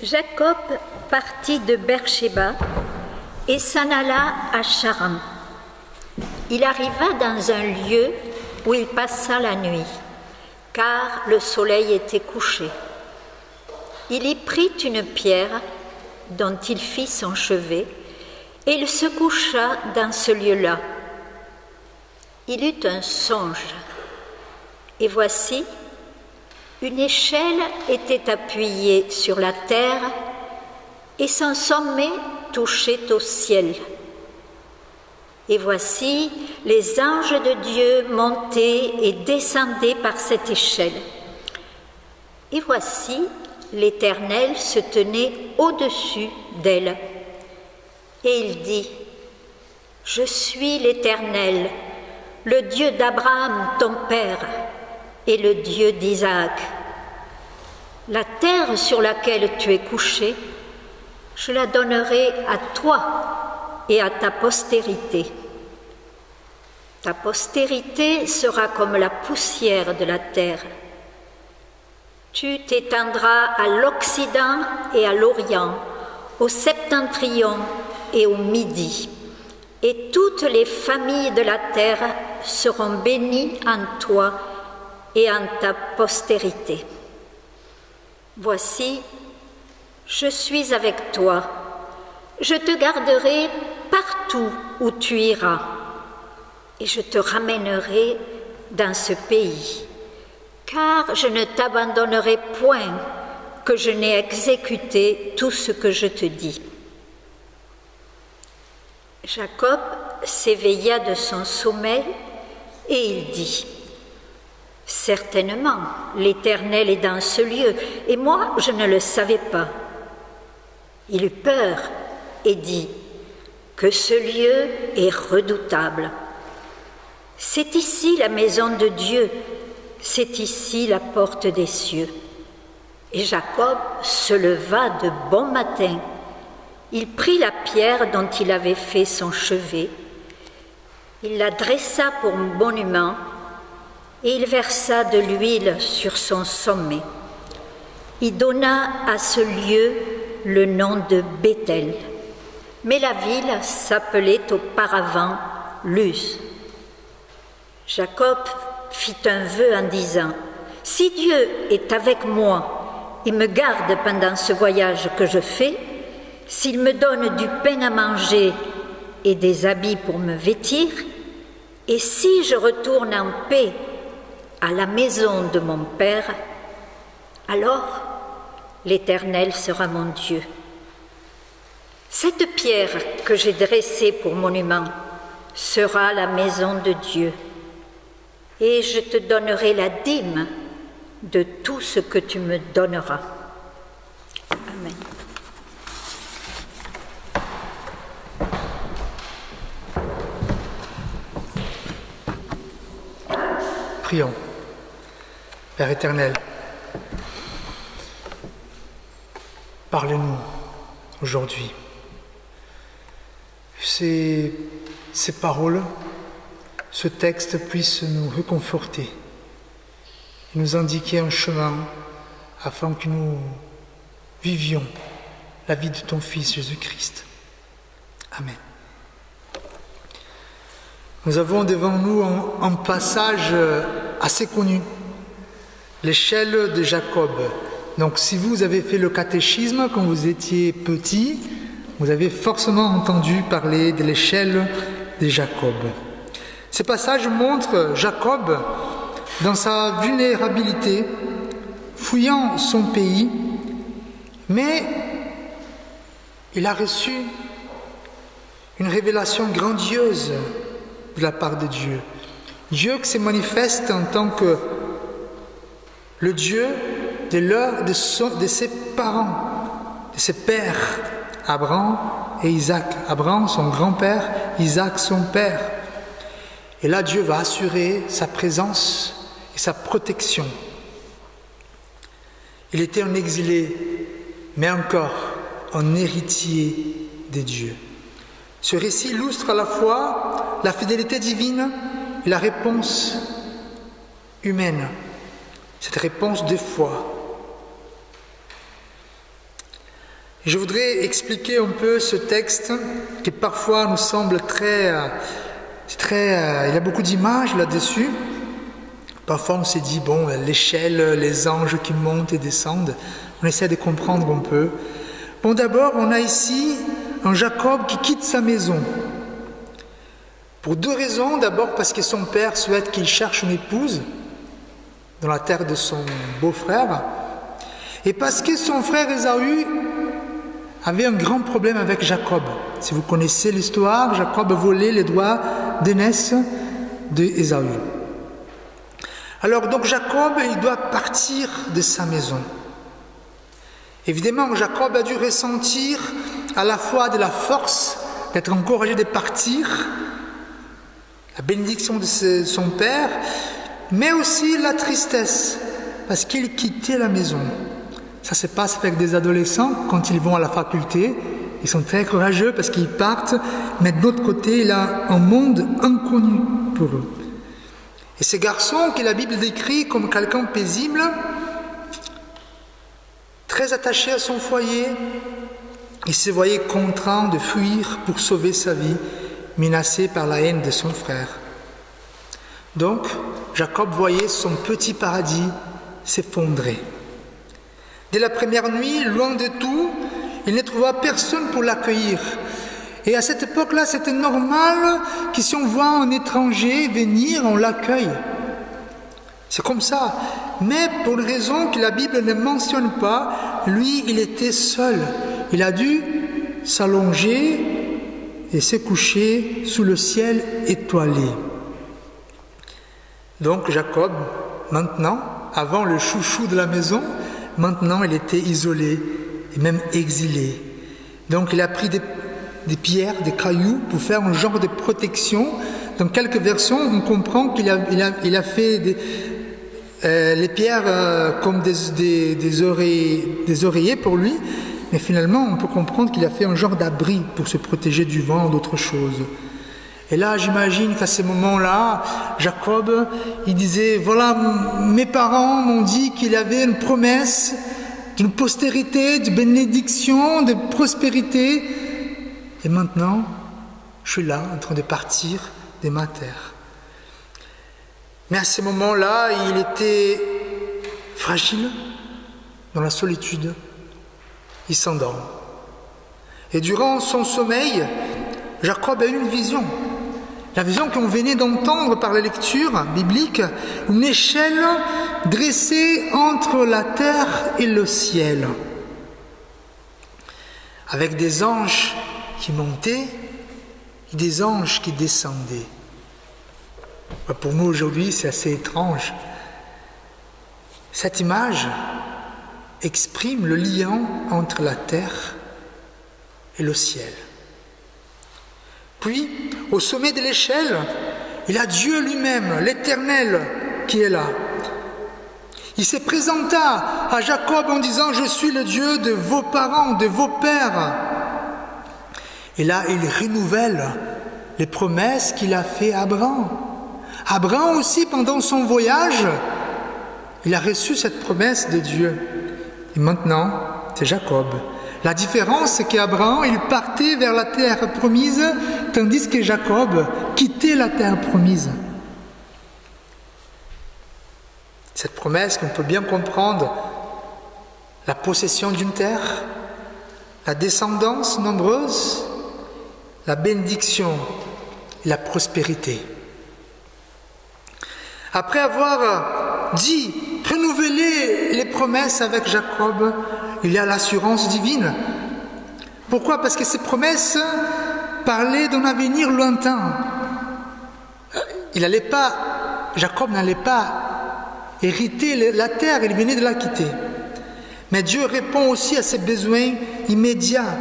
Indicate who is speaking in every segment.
Speaker 1: Jacob partit de Beersheba et s'en alla à Charan. Il arriva dans un lieu où il passa la nuit, car le soleil était couché. Il y prit une pierre dont il fit son chevet, et il se coucha dans ce lieu-là. Il eut un songe, et voici, une échelle était appuyée sur la terre, et son sommet touchait au ciel. Et voici, les anges de Dieu montaient et descendaient par cette échelle. Et voici, l'Éternel se tenait au-dessus d'elle. Et il dit, « Je suis l'Éternel, le Dieu d'Abraham, ton père, et le Dieu d'Isaac. La terre sur laquelle tu es couché, je la donnerai à toi et à ta postérité. Ta postérité sera comme la poussière de la terre. Tu t'étendras à l'Occident et à l'Orient, au septentrion et au Midi, et toutes les familles de la terre seront bénies en toi et en ta postérité. Voici, je suis avec toi, je te garderai partout où tu iras, et je te ramènerai dans ce pays, car je ne t'abandonnerai point que je n'ai exécuté tout ce que je te dis. » Jacob s'éveilla de son sommeil et il dit, « Certainement, l'Éternel est dans ce lieu, et moi je ne le savais pas. » Il eut peur et dit, « Que ce lieu est redoutable. C'est ici la maison de Dieu, c'est ici la porte des cieux. » Et Jacob se leva de bon matin. Il prit la pierre dont il avait fait son chevet, il la dressa pour monument, et il versa de l'huile sur son sommet. Il donna à ce lieu le nom de Béthel, mais la ville s'appelait auparavant Luz. Jacob fit un vœu en disant, « Si Dieu est avec moi et me garde pendant ce voyage que je fais, s'il me donne du pain à manger et des habits pour me vêtir, et si je retourne en paix à la maison de mon père, alors l'Éternel sera mon Dieu. Cette pierre que j'ai dressée pour monument sera la maison de Dieu, et je te donnerai la dîme de tout ce que tu me donneras. » Amen.
Speaker 2: Prions. Père éternel, parle-nous aujourd'hui. Ces paroles, ce texte puisse nous réconforter et nous indiquer un chemin afin que nous vivions la vie de ton Fils Jésus-Christ. Amen. Nous avons devant nous un passage assez connu, l'échelle de Jacob. Donc si vous avez fait le catéchisme quand vous étiez petit, vous avez forcément entendu parler de l'échelle de Jacob. Ce passage montre Jacob dans sa vulnérabilité, fouillant son pays, mais il a reçu une révélation grandiose de la part de Dieu. Dieu qui se manifeste en tant que le Dieu de ses parents, de ses pères, Abraham et Isaac. Abraham, son grand-père, Isaac, son père. Et là, Dieu va assurer sa présence et sa protection. Il était un exilé, mais encore un héritier de Dieu. Ce récit illustre à la fois la fidélité divine et la réponse humaine, cette réponse de foi. Je voudrais expliquer un peu ce texte qui parfois nous semble il y a beaucoup d'images là-dessus. Parfois on s'est dit, bon, l'échelle, les anges qui montent et descendent, on essaie de comprendre un peu. Bon, d'abord, on a ici un Jacob qui quitte sa maison. Pour deux raisons. D'abord parce que son père souhaite qu'il cherche une épouse dans la terre de son beau-frère. Et parce que son frère Ésaü avait un grand problème avec Jacob. Si vous connaissez l'histoire, Jacob volait les doigts d'aînesse d'Ésaü. Alors donc Jacob, il doit partir de sa maison. Évidemment, Jacob a dû ressentir à la fois de la force d'être encouragé de partir, la bénédiction de son père, mais aussi la tristesse, parce qu'il quittait la maison. Ça se passe avec des adolescents quand ils vont à la faculté. Ils sont très courageux parce qu'ils partent, mais de l'autre côté, il a un monde inconnu pour eux. Et ce garçon que la Bible décrit comme quelqu'un paisible, très attaché à son foyer, il se voyait contraint de fuir pour sauver sa vie, menacé par la haine de son frère. Donc, Jacob voyait son petit paradis s'effondrer. Dès la première nuit, loin de tout, il ne trouva personne pour l'accueillir. Et à cette époque-là, c'était normal que si on voit un étranger venir, on l'accueille. C'est comme ça. Mais pour une raison que la Bible ne mentionne pas, lui, il était seul. Il a dû s'allonger et se coucher sous le ciel étoilé. Donc Jacob, maintenant, avant le chouchou de la maison, maintenant il était isolé et même exilé. Donc il a pris des pierres, des cailloux pour faire un genre de protection. Dans quelques versions, on comprend qu'il a fait les pierres comme des oreillers pour lui, mais finalement on peut comprendre qu'il a fait un genre d'abri pour se protéger du vent ou d'autres choses. Et là, j'imagine qu'à ce moment-là, Jacob, il disait, voilà, mes parents m'ont dit qu'il avait une promesse d'une postérité, de bénédiction, de prospérité. Et maintenant, je suis là, en train de partir de ma terre. Mais à ce moment-là, il était fragile, dans la solitude. Il s'endort. Et durant son sommeil, Jacob a eu une vision. La vision qu'on venait d'entendre par la lecture biblique, une échelle dressée entre la terre et le ciel, avec des anges qui montaient et des anges qui descendaient. Pour nous aujourd'hui, c'est assez étrange. Cette image exprime le lien entre la terre et le ciel. Puis, au sommet de l'échelle, il y a Dieu lui-même, l'Éternel, qui est là. Il se présenta à Jacob en disant « Je suis le Dieu de vos parents, de vos pères ». Et là, il renouvelle les promesses qu'il a faites à Abraham. Abraham aussi, pendant son voyage, il a reçu cette promesse de Dieu. Et maintenant, c'est Jacob. La différence, c'est qu'Abraham, il partait vers la terre promise, tandis que Jacob quittait la terre promise. Cette promesse qu'on peut bien comprendre, la possession d'une terre, la descendance nombreuse, la bénédiction et la prospérité. Après avoir dit, renouveler les promesses avec Jacob, il y a l'assurance divine. Pourquoi? Parce que ces promesses parlaient d'un avenir lointain. Jacob n'allait pas hériter la terre, il venait de la quitter. Mais Dieu répond aussi à ses besoins immédiats.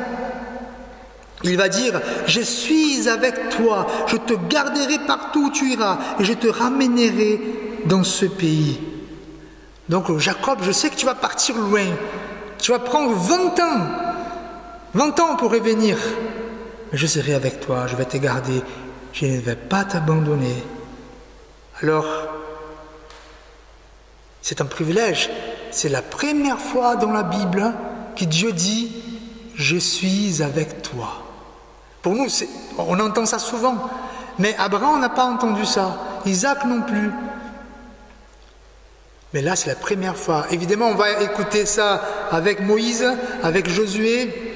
Speaker 2: Il va dire, je suis avec toi, je te garderai partout où tu iras et je te ramènerai dans ce pays. Donc Jacob, je sais que tu vas partir loin, tu vas prendre 20 ans pour revenir, mais je serai avec toi, je vais te garder, je ne vais pas t'abandonner. Alors, c'est un privilège, c'est la première fois dans la Bible que Dieu dit, je suis avec toi. Pour nous, on entend ça souvent, mais Abraham n'a pas entendu ça, Isaac non plus. Mais là, c'est la première fois. Évidemment, on va écouter ça avec Moïse, avec Josué,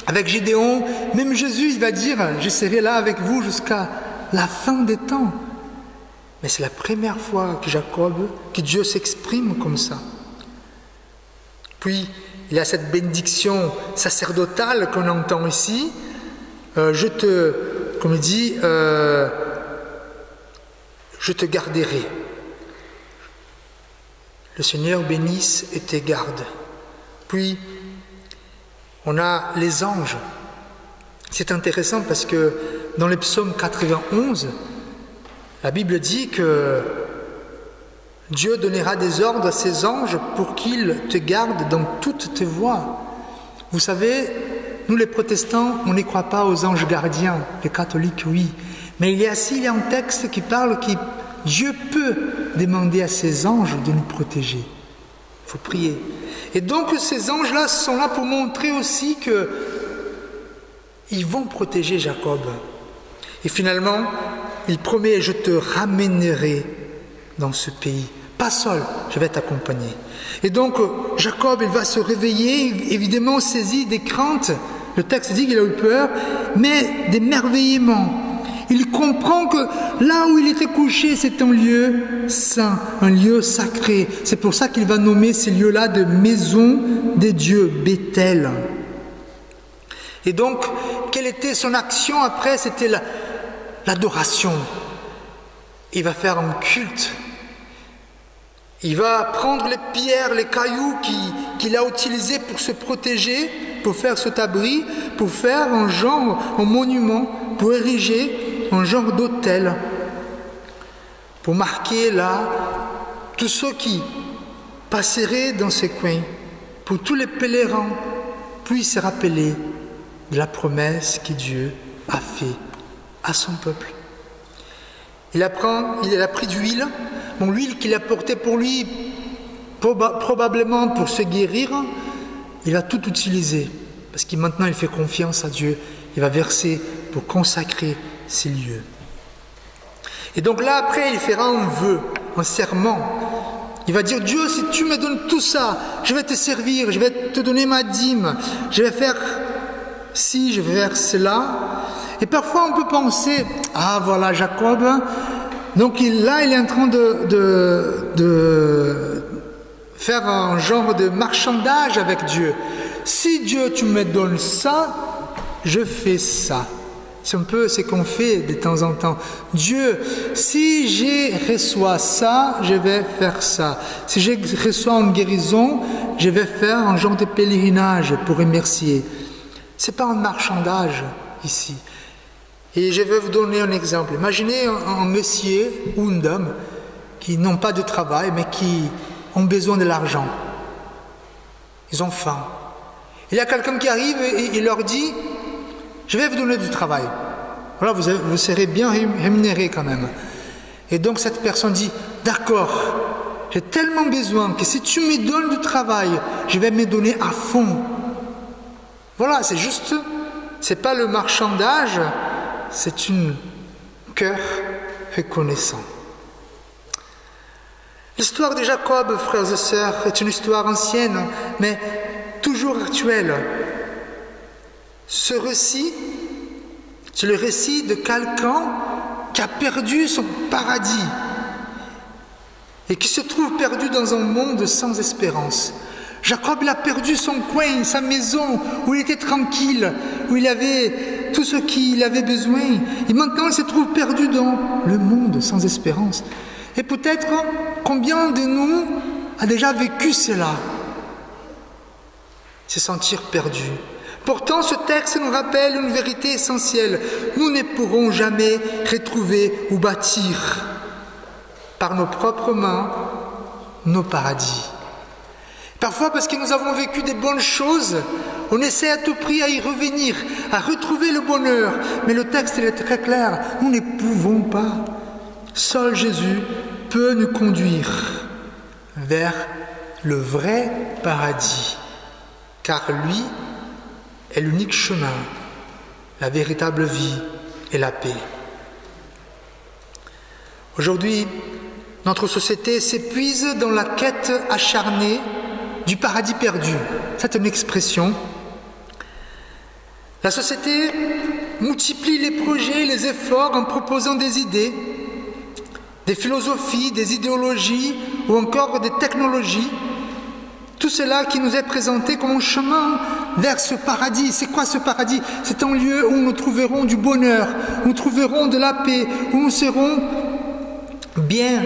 Speaker 2: avec Gédéon. Même Jésus, il va dire, je serai là avec vous jusqu'à la fin des temps. Mais c'est la première fois que Dieu s'exprime comme ça. Puis, il y a cette bénédiction sacerdotale qu'on entend ici. Je te garderai. Le Seigneur bénisse et te garde. Puis, on a les anges. C'est intéressant parce que dans le psaume 91, la Bible dit que Dieu donnera des ordres à ses anges pour qu'ils te gardent dans toutes tes voies. Vous savez, nous les protestants, on n'y croit pas aux anges gardiens. Les catholiques, oui. Mais il y a un texte qui parle que Dieu peut demander à ses anges de nous protéger. Il faut prier. Et donc ces anges-là sont là pour montrer aussi qu'ils vont protéger Jacob. Et finalement, il promet, je te ramènerai dans ce pays. Pas seul, je vais t'accompagner. Et donc Jacob, il va se réveiller, évidemment saisi des craintes. Le texte dit qu'il a eu peur, mais d'émerveillement. Il comprend que là où il était couché, c'est un lieu saint, un lieu sacré. C'est pour ça qu'il va nommer ces lieux-là de maison des dieux, Bethel. Et donc, quelle était son action après? C'était l'adoration. Il va faire un culte. Il va prendre les pierres, les cailloux qu'il a utilisés pour se protéger, pour faire cet abri, pour faire un monument, pour ériger un genre d'autel, pour marquer là tous ceux qui passeraient dans ces coins, pour tous les pèlerins puissent se rappeler de la promesse que Dieu a faite à son peuple. Il a pris d'huile, l'huile qu'il a portée pour lui, probablement pour se guérir, il a tout utilisé, parce que maintenant il fait confiance à Dieu, il va verser pour consacrer ces lieux. Et donc là, après, il fera un vœu, un serment. Il va dire, Dieu, si tu me donnes tout ça, je vais te servir, je vais te donner ma dîme, je vais faire ci, je vais faire cela. Et parfois, on peut penser, ah voilà, Jacob, donc il est en train de faire un genre de marchandage avec Dieu. Si Dieu, tu me donnes ça, je fais ça. C'est un peu ce qu'on fait de temps en temps. Dieu, si je reçois ça, je vais faire ça. Si je reçois une guérison, je vais faire un genre de pèlerinage pour remercier. Ce n'est pas un marchandage ici. Et je vais vous donner un exemple. Imaginez un monsieur ou une dame qui n'ont pas de travail, mais qui ont besoin de l'argent. Ils ont faim. Il y a quelqu'un qui arrive et il leur dit, je vais vous donner du travail. Voilà, vous serez bien rémunéré quand même. Et donc cette personne dit, d'accord, j'ai tellement besoin que si tu me donnes du travail, je vais me donner à fond. Voilà, c'est juste, c'est pas le marchandage, c'est un cœur reconnaissant. L'histoire de Jacob, frères et sœurs, est une histoire ancienne, mais toujours actuelle. Ce récit, c'est le récit de quelqu'un qui a perdu son paradis et qui se trouve perdu dans un monde sans espérance. Jacob, il a perdu son coin, sa maison, où il était tranquille, où il avait tout ce qu'il avait besoin. Et maintenant, il se trouve perdu dans le monde sans espérance. Et peut-être, combien de nous a déjà vécu cela? Se sentir perdu. Pourtant, ce texte nous rappelle une vérité essentielle. Nous ne pourrons jamais retrouver ou bâtir par nos propres mains nos paradis. Parfois, parce que nous avons vécu des bonnes choses, on essaie à tout prix à y revenir, à retrouver le bonheur. Mais le texte est très clair. Nous ne pouvons pas. Seul Jésus peut nous conduire vers le vrai paradis. Car lui, est l'unique chemin, la véritable vie et la paix. Aujourd'hui, notre société s'épuise dans la quête acharnée du paradis perdu. C'est une expression. La société multiplie les projets, les efforts en proposant des idées, des philosophies, des idéologies ou encore des technologies. Tout cela qui nous est présenté comme un chemin vers ce paradis. C'est quoi ce paradis? C'est un lieu où nous trouverons du bonheur, où nous trouverons de la paix, où nous serons bien.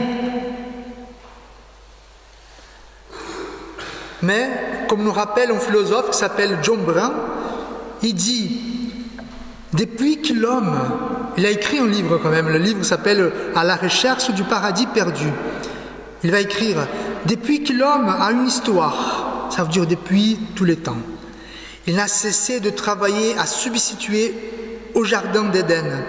Speaker 2: Mais, comme nous rappelle un philosophe qui s'appelle John Brown, il dit, depuis que l'homme, il a écrit un livre quand même, le livre s'appelle « À la recherche du paradis perdu ». Il va écrire, depuis que l'homme a une histoire, ça veut dire depuis tous les temps, il n'a cessé de travailler à substituer au jardin d'Éden,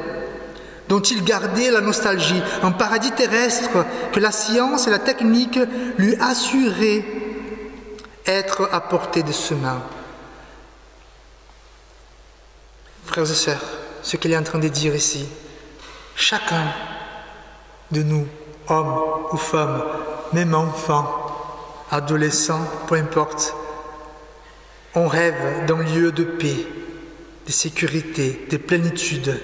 Speaker 2: dont il gardait la nostalgie, un paradis terrestre que la science et la technique lui assuraient être à portée de ses mains. Frères et sœurs, ce qu'il est en train de dire ici, chacun de nous, hommes ou femmes, même enfants, adolescents, peu importe, on rêve d'un lieu de paix, de sécurité, de plénitude,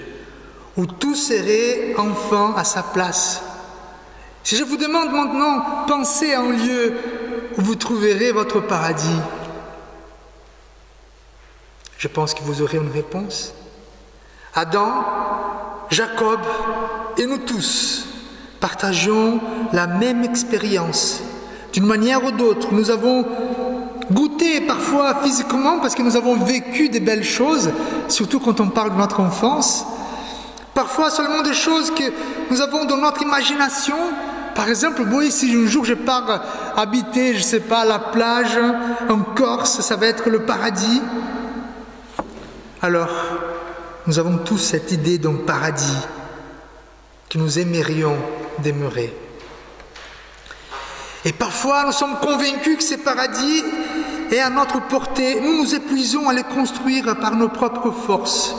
Speaker 2: où tout serait enfin à sa place. Si je vous demande maintenant, pensez à un lieu où vous trouverez votre paradis, je pense que vous aurez une réponse. Adam, Jacob et nous tous partageons la même expérience. D'une manière ou d'autre, nous avons goûté parfois physiquement parce que nous avons vécu des belles choses, surtout quand on parle de notre enfance. Parfois seulement des choses que nous avons dans notre imagination. Par exemple, moi, si un jour je pars habiter, je ne sais pas, la plage, en Corse, ça va être le paradis. Alors, nous avons tous cette idée d'un paradis que nous aimerions demeurer. Et parfois, nous sommes convaincus que ce paradis est à notre portée. Nous nous épuisons à les construire par nos propres forces.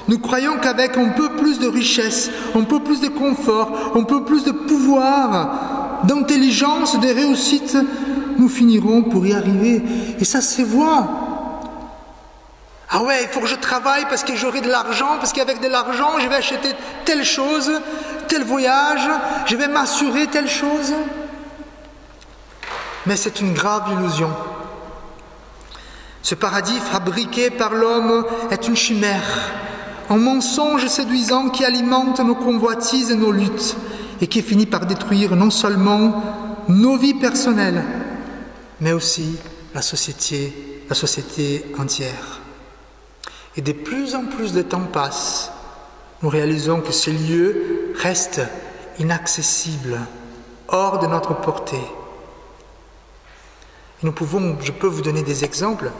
Speaker 2: Nous croyons qu'avec un peu plus de richesse, un peu plus de confort, un peu plus de pouvoir, d'intelligence, de réussite, nous finirons pour y arriver. Et ça se voit. Ah ouais, il faut que je travaille parce que j'aurai de l'argent, parce qu'avec de l'argent, je vais acheter telle chose, tel voyage, je vais m'assurer telle chose. Mais c'est une grave illusion. Ce paradis fabriqué par l'homme est une chimère, un mensonge séduisant qui alimente nos convoitises et nos luttes et qui finit par détruire non seulement nos vies personnelles, mais aussi la société entière. Et de plus en plus de temps passe, nous réalisons que ces lieux restent inaccessibles, hors de notre portée. Et je peux vous donner des exemples.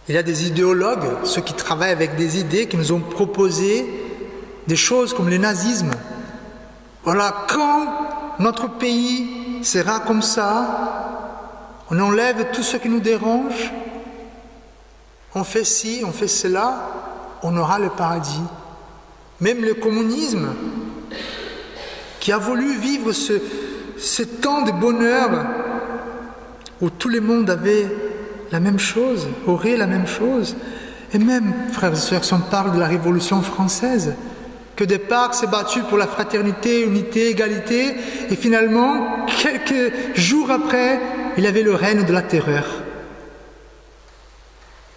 Speaker 2: Il y a des idéologues, ceux qui travaillent avec des idées, qui nous ont proposé des choses comme le nazisme. Voilà, quand notre pays sera comme ça, on enlève tout ce qui nous dérange, on fait ci, on fait cela, on aura le paradis. Même le communisme, qui a voulu vivre ce temps de bonheur où tout le monde avait la même chose, aurait la même chose. Et même, frères et sœurs, si on parle de la Révolution française, que Descartes s'est battu pour la fraternité, unité, égalité, et finalement, quelques jours après, il avait le règne de la terreur.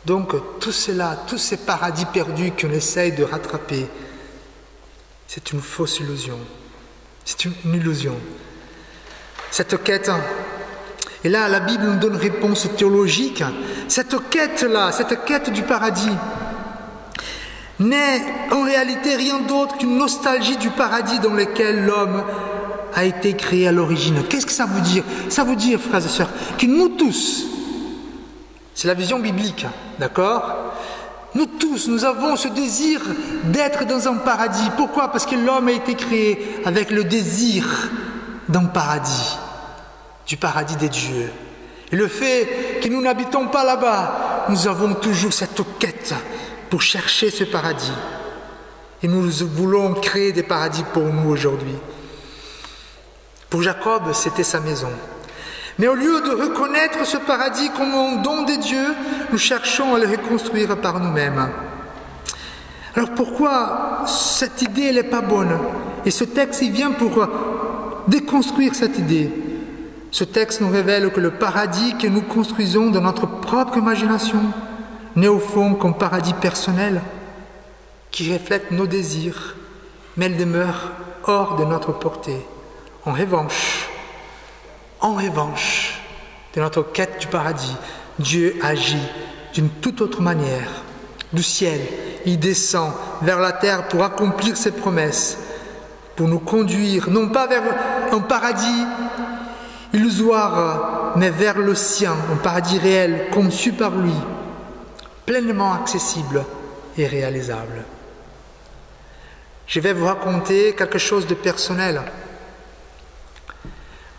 Speaker 2: Donc, tout cela, tous ces paradis perdus qu'on essaye de rattraper, c'est une fausse illusion. C'est une illusion. Cette quête, et là la Bible nous donne une réponse théologique, cette quête-là, cette quête du paradis, n'est en réalité rien d'autre qu'une nostalgie du paradis dans lequel l'homme a été créé à l'origine. Qu'est-ce que ça veut dire? Ça veut dire, frères et sœurs, que nous tous, c'est la vision biblique, d'accord? Nous tous, nous avons ce désir d'être dans un paradis. Pourquoi? Parce que l'homme a été créé avec le désir d'un paradis, du paradis des dieux. Et le fait que nous n'habitons pas là-bas, nous avons toujours cette quête pour chercher ce paradis. Et nous voulons créer des paradis pour nous aujourd'hui. Pour Jacob, c'était sa maison. Mais au lieu de reconnaître ce paradis comme un don de Dieu, nous cherchons à le reconstruire par nous-mêmes. Alors pourquoi cette idée n'est pas bonne? Et ce texte, il vient pour déconstruire cette idée. Ce texte nous révèle que le paradis que nous construisons dans notre propre imagination n'est au fond qu'un paradis personnel qui reflète nos désirs, mais elle demeure hors de notre portée. En revanche de notre quête du paradis, Dieu agit d'une toute autre manière. Du ciel, il descend vers la terre pour accomplir ses promesses, pour nous conduire, non pas vers un paradis illusoire, mais vers le sien, un paradis réel, conçu par lui, pleinement accessible et réalisable. Je vais vous raconter quelque chose de personnel.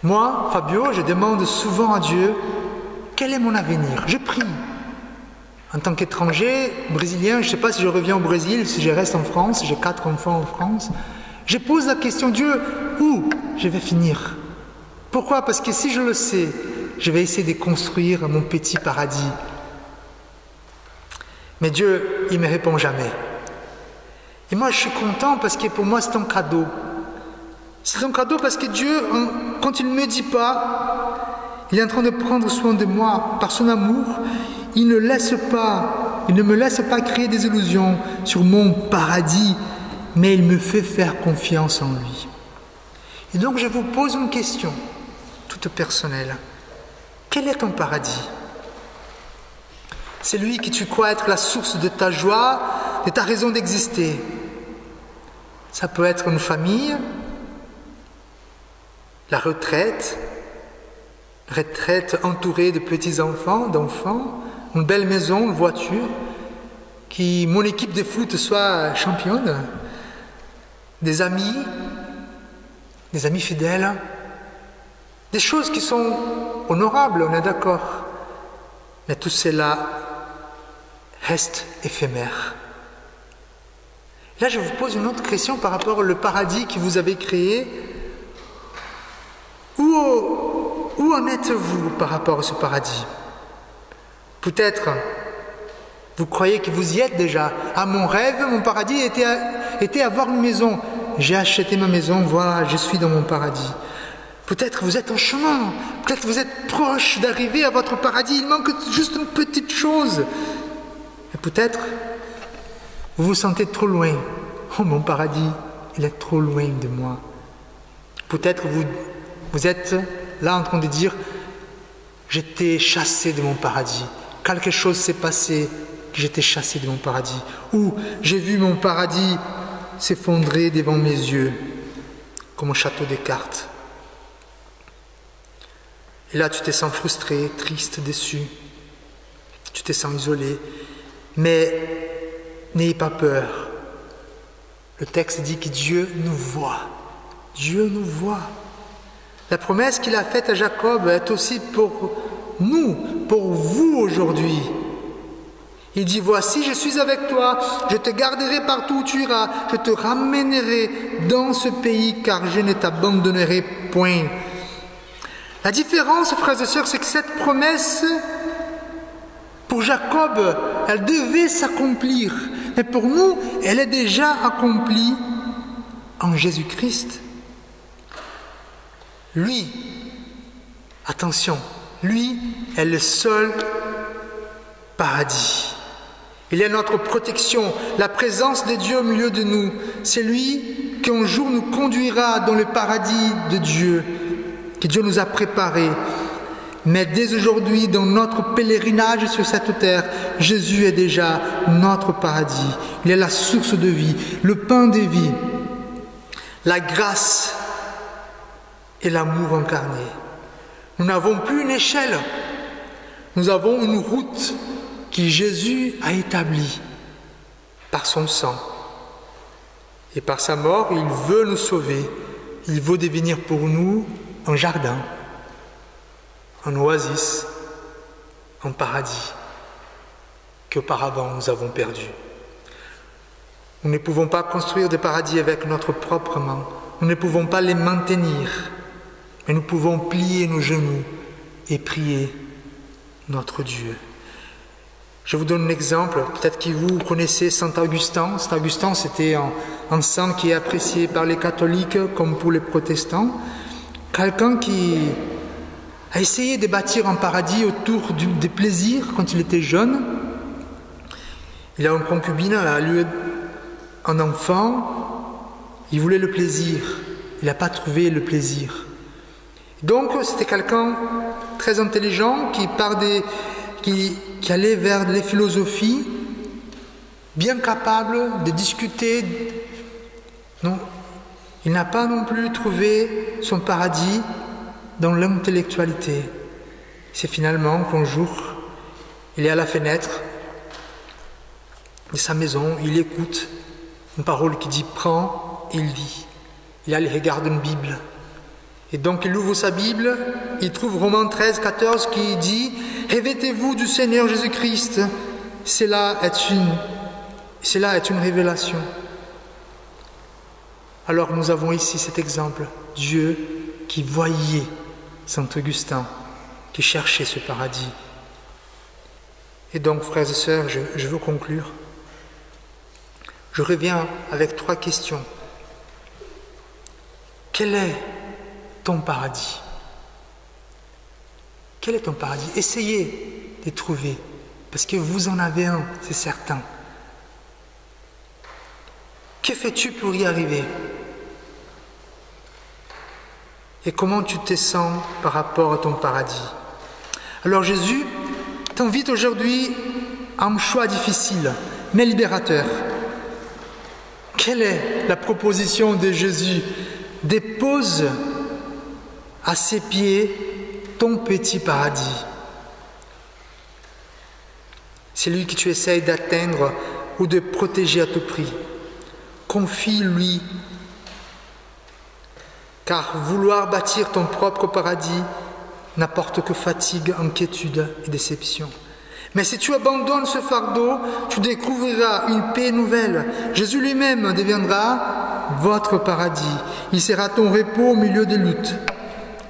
Speaker 2: Moi, Fabio, je demande souvent à Dieu, quel est mon avenir? Je prie. En tant qu'étranger, brésilien, je ne sais pas si je reviens au Brésil, si je reste en France, j'ai 4 enfants en France. Je pose la question, Dieu, où je vais finir? Pourquoi? Parce que si je le sais, je vais essayer de construire mon petit paradis. Mais Dieu, il ne me répond jamais. Et moi, je suis content parce que pour moi, c'est un cadeau. C'est un cadeau parce que Dieu, quand il ne me dit pas, il est en train de prendre soin de moi par son amour. Il ne me laisse pas créer des illusions sur mon paradis, mais il me fait faire confiance en lui. Et donc, je vous pose une question, toute personnelle. Quel est ton paradis? C'est lui que tu crois être la source de ta joie, de ta raison d'exister. Ça peut être une famille, la retraite entourée de petits-enfants, d'enfants, une belle maison, une voiture, que mon équipe de foot soit championne, des amis fidèles, des choses qui sont honorables, on est d'accord, mais tout cela reste éphémère. Là, je vous pose une autre question par rapport au paradis que vous avez créé. Où en êtes-vous par rapport à ce paradis? Peut-être, vous croyez que vous y êtes déjà. Ah, mon rêve, mon paradis était avoir une maison. J'ai acheté ma maison, voilà, je suis dans mon paradis. Peut-être vous êtes en chemin, peut-être vous êtes proche d'arriver à votre paradis, il manque juste une petite chose. Et peut-être, vous vous sentez trop loin. Oh, mon paradis, il est trop loin de moi. Peut-être vous êtes là en train de dire, j'étais chassé de mon paradis. Quelque chose s'est passé, que j'étais chassé de mon paradis. Ou j'ai vu mon paradis s'effondrer devant mes yeux, comme un château de cartes. Et là, tu te sens frustré, triste, déçu. Tu te sens isolé. Mais n'ayez pas peur. Le texte dit que Dieu nous voit. Dieu nous voit. La promesse qu'il a faite à Jacob est aussi pour nous, pour vous aujourd'hui. Il dit, voici, je suis avec toi, je te garderai partout où tu iras, je te ramènerai dans ce pays, car je ne t'abandonnerai point. La différence, frères et sœurs, c'est que cette promesse, pour Jacob, elle devait s'accomplir. Mais pour nous, elle est déjà accomplie en Jésus-Christ. Lui, attention, lui est le seul paradis. Il est notre protection, la présence de Dieu au milieu de nous. C'est lui qui un jour nous conduira dans le paradis de Dieu, que Dieu nous a préparé. Mais dès aujourd'hui, dans notre pèlerinage sur cette terre, Jésus est déjà notre paradis. Il est la source de vie, le pain de vie, la grâce et l'amour incarné. Nous n'avons plus une échelle, nous avons une route que Jésus a établie par son sang. Et par sa mort, il veut nous sauver, il veut devenir pour nous un jardin, un oasis, un paradis. qu'auparavant nous avons perdu. Nous ne pouvons pas construire des paradis avec notre propre main. Nous ne pouvons pas les maintenir. Mais nous pouvons plier nos genoux et prier notre Dieu. Je vous donne un exemple. Peut-être que vous connaissez Saint Augustin. Saint Augustin, c'était un saint qui est apprécié par les catholiques comme pour les protestants. Quelqu'un qui a essayé de bâtir un paradis autour des plaisirs quand il était jeune. Il a une concubine, elle a eu un enfant, il voulait le plaisir, il n'a pas trouvé le plaisir. Donc c'était quelqu'un très intelligent qui allait vers les philosophies, bien capable de discuter. Non, il n'a pas non plus trouvé son paradis dans l'intellectualité. C'est finalement qu'un jour, il est à la fenêtre de sa maison, il écoute une parole qui dit « prends » et il lit. Il regarde une Bible. Et donc il ouvre sa Bible, il trouve Romains 13, 14 qui dit « Revêtez-vous du Seigneur Jésus-Christ ». Cela est une révélation. Alors nous avons ici cet exemple. Dieu qui voyait Saint Augustin, qui cherchait ce paradis. Et donc, frères et sœurs, je veux conclure. Je reviens avec 3 questions. Quel est ton paradis? Quel est ton paradis? Essayez de trouver, parce que vous en avez un, c'est certain. Que fais-tu pour y arriver? Et comment tu te sens par rapport à ton paradis? Alors Jésus t'invite aujourd'hui à un choix difficile, mais libérateur. Quelle est la proposition de Jésus? Dépose à ses pieds ton petit paradis. C'est lui que tu essayes d'atteindre ou de protéger à tout prix. Confie-lui. Car vouloir bâtir ton propre paradis n'apporte que fatigue, inquiétude et déception. Mais si tu abandonnes ce fardeau, tu découvriras une paix nouvelle. Jésus lui-même deviendra votre paradis. Il sera ton repos au milieu des luttes,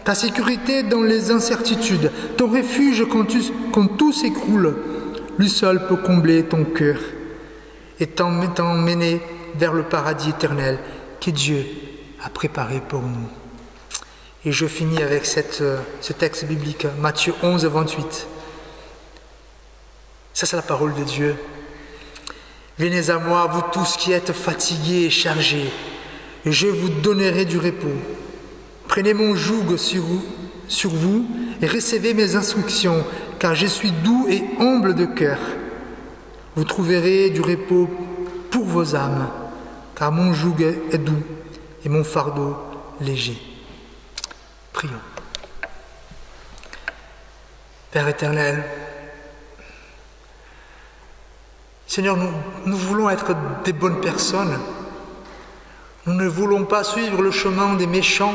Speaker 2: ta sécurité dans les incertitudes, ton refuge quand tout s'écroule. Lui seul peut combler ton cœur et t'emmener vers le paradis éternel que Dieu a préparé pour nous. Et je finis avec ce texte biblique, Matthieu 11, 28. Ça, c'est la parole de Dieu. Venez à moi, vous tous qui êtes fatigués et chargés, et je vous donnerai du repos. Prenez mon joug sur vous et recevez mes instructions, car je suis doux et humble de cœur. Vous trouverez du repos pour vos âmes, car mon joug est doux et mon fardeau léger. Prions. Père éternel, Seigneur, nous voulons être des bonnes personnes. Nous ne voulons pas suivre le chemin des méchants.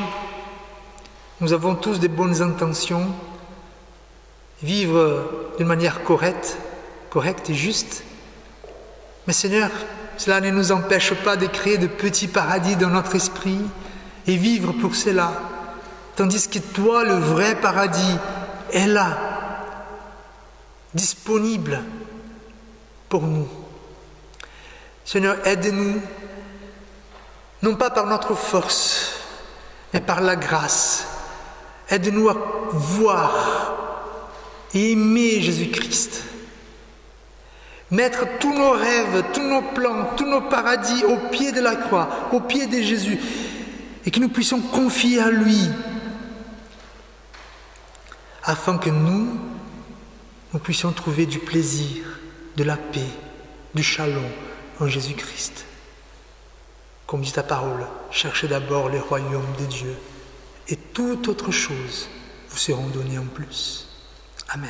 Speaker 2: Nous avons tous des bonnes intentions. Vivre d'une manière correcte et juste. Mais Seigneur, cela ne nous empêche pas de créer de petits paradis dans notre esprit et vivre pour cela. Tandis que toi, le vrai paradis, est là, disponible pour nous. Seigneur, aide-nous, non pas par notre force, mais par la grâce. Aide-nous à voir et aimer Jésus-Christ. Mettre tous nos rêves, tous nos plans, tous nos paradis au pied de la croix, au pied de Jésus, et que nous puissions confier à lui, afin que nous puissions trouver du plaisir, de la paix, du shalom en Jésus-Christ. Comme dit ta parole, cherchez d'abord le royaume de Dieu, et toute autre chose vous seront données en plus. Amen.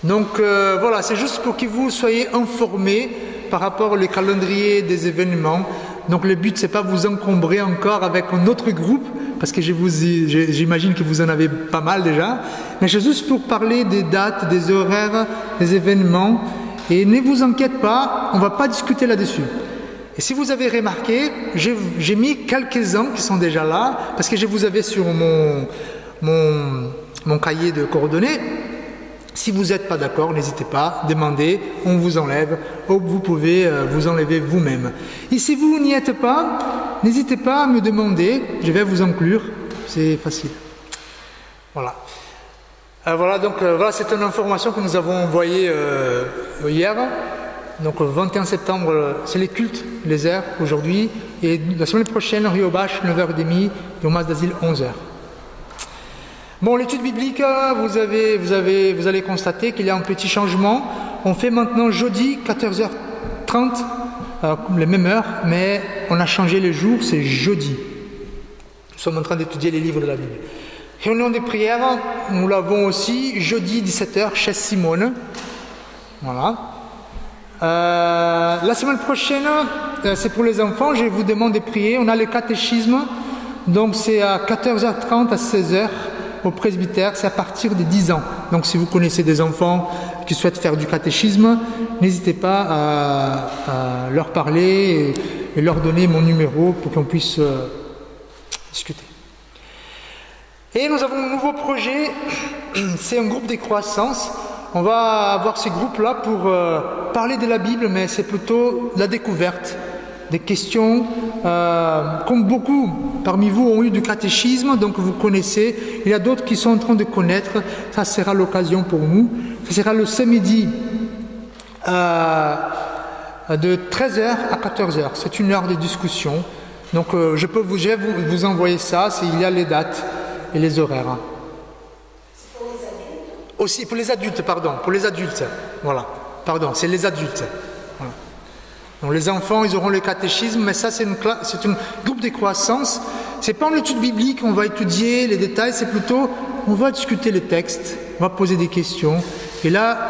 Speaker 2: Donc voilà, c'est juste pour que vous soyez informés par rapport au calendrier des événements. Donc le but, c'est pas vous encombrer encore avec un autre groupe, parce que j'imagine que vous en avez pas mal déjà, mais c'est juste pour parler des dates, des horaires, des événements. Et ne vous inquiétez pas, on ne va pas discuter là-dessus. Et si vous avez remarqué, j'ai mis quelques-uns qui sont déjà là, parce que je vous avais sur mon cahier de coordonnées. Si vous n'êtes pas d'accord, n'hésitez pas, demandez, on vous enlève, ou vous pouvez vous enlever vous-même. Et si vous n'y êtes pas, n'hésitez pas à me demander, je vais vous inclure, c'est facile. Voilà. Voilà, donc voilà, c'est une information que nous avons envoyée hier. Donc le 21 septembre, c'est les cultes, les heures aujourd'hui. Et la semaine prochaine, Rio Bâche, 9h30, et au Mas d'Asile, 11h. Bon, l'étude biblique, vous allez constater qu'il y a un petit changement. On fait maintenant jeudi, 14h30, les mêmes heures, mais on a changé les jours, c'est jeudi. Nous sommes en train d'étudier les livres de la Bible. Réunion des prières, nous l'avons aussi jeudi 17h chez Simone. Voilà. La semaine prochaine, c'est pour les enfants, je vous demande de prier. On a le catéchisme, donc c'est à 14h30 à 16h au presbytère, c'est à partir de 10 ans. Donc si vous connaissez des enfants qui souhaitent faire du catéchisme, n'hésitez pas à leur parler et leur donner mon numéro pour qu'on puisse discuter. Et nous avons un nouveau projet, c'est un groupe de croissance. On va avoir ces groupes-là pour parler de la Bible, mais c'est plutôt la découverte des questions. Comme beaucoup parmi vous ont eu du catéchisme, donc vous connaissez. Il y a d'autres qui sont en train de connaître. Ça sera l'occasion pour nous. Ça sera le samedi de 13h à 14h. C'est une heure de discussion. Donc je vais vous envoyer ça, il y a les dates et les horaires.
Speaker 3: C'est pour les adultes?
Speaker 2: Aussi pour les adultes, pardon, pour les adultes. Voilà, pardon, c'est les adultes. Voilà. Donc les enfants, ils auront le catéchisme, mais ça c'est un groupe de croissance. C'est pas une étude biblique, on va étudier les détails, c'est plutôt, on va discuter les textes, on va poser des questions. Et là,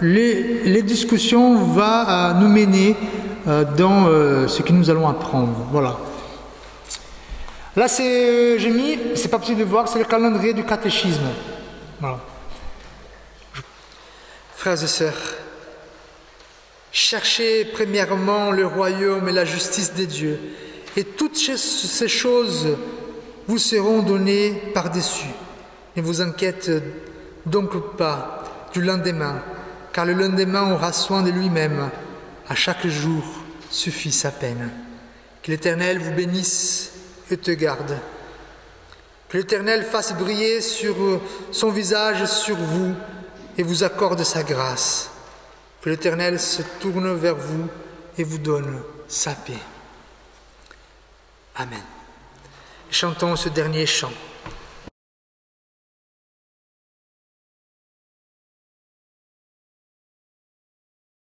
Speaker 2: les discussions vont nous mener dans ce que nous allons apprendre. Voilà. Là, j'ai mis, c'est pas possible de voir, c'est le calendrier du catéchisme. Voilà. Frères et sœurs, cherchez premièrement le royaume et la justice des dieux, et toutes ces choses vous seront données par-dessus. Ne vous inquiétez donc pas du lendemain, car le lendemain aura soin de lui-même. À chaque jour suffit sa peine. Que l'Éternel vous bénisse et te garde. Que l'Éternel fasse briller sur son visage sur vous et vous accorde sa grâce. Que l'Éternel se tourne vers vous et vous donne sa paix. Amen. Chantons ce dernier chant.